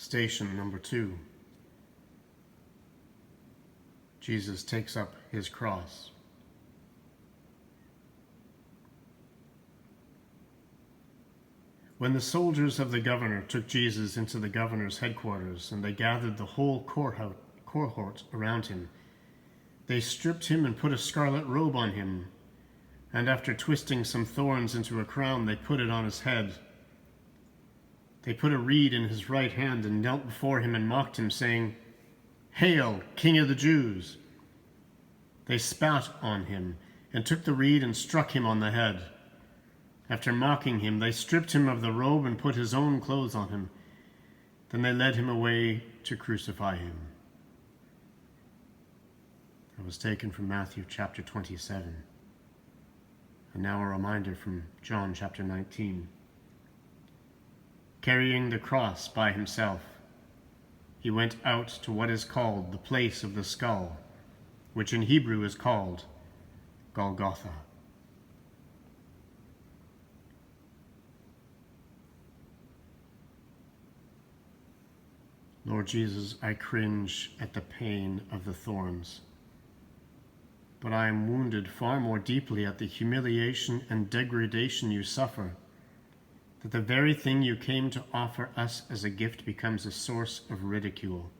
Station number 2. Jesus takes up his cross. When the soldiers of the governor took Jesus into the governor's headquarters, and they gathered the whole cohort around him, they stripped him and put a scarlet robe on him, and after twisting some thorns into a crown, they put it on his head. They put a reed in his right hand and knelt before him and mocked him, saying, "Hail, King of the Jews!" They spat on him and took the reed and struck him on the head. After mocking him, they stripped him of the robe and put his own clothes on him. Then they led him away to crucify him. That was taken from Matthew chapter 27. And now a reminder from John chapter 19. Carrying the cross by himself, he went out to what is called the place of the skull, which in Hebrew is called Golgotha. Lord Jesus, I cringe at the pain of the thorns, but I am wounded far more deeply at the humiliation and degradation you suffer, that the very thing you came to offer us as a gift becomes a source of ridicule.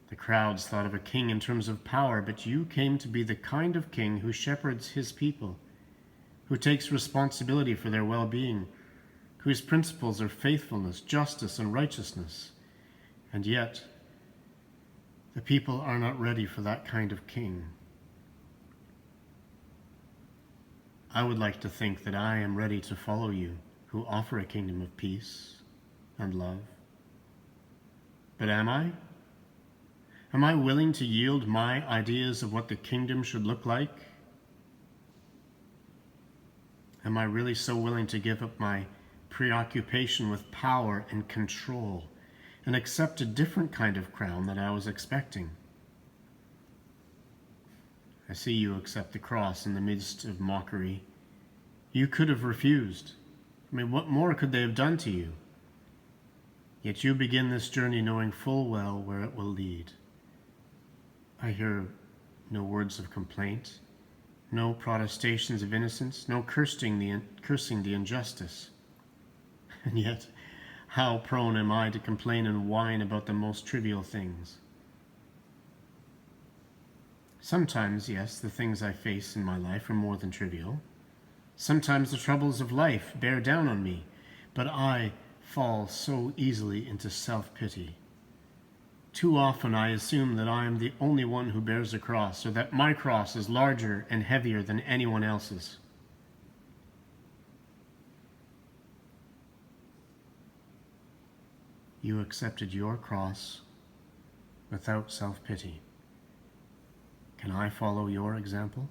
The crowds thought of a king in terms of power, but you came to be the kind of king who shepherds his people, who takes responsibility for their well-being, whose principles are faithfulness, justice, and righteousness. And yet, the people are not ready for that kind of king. I would like to think that I am ready to follow you, who offer a kingdom of peace and love. But am I? Am I willing to yield my ideas of what the kingdom should look like? Am I really so willing to give up my preoccupation with power and control and accept a different kind of crown than I was expecting? I see you accept the cross in the midst of mockery. You could have refused. What more could they have done to you? Yet you begin this journey knowing full well where it will lead. I hear no words of complaint, no protestations of innocence, no cursing the injustice. And yet, how prone am I to complain and whine about the most trivial things? Sometimes, yes, the things I face in my life are more than trivial. Sometimes the troubles of life bear down on me, but I fall so easily into self-pity. Too often I assume that I am the only one who bears a cross, or that my cross is larger and heavier than anyone else's. You accepted your cross without self-pity. Can I follow your example?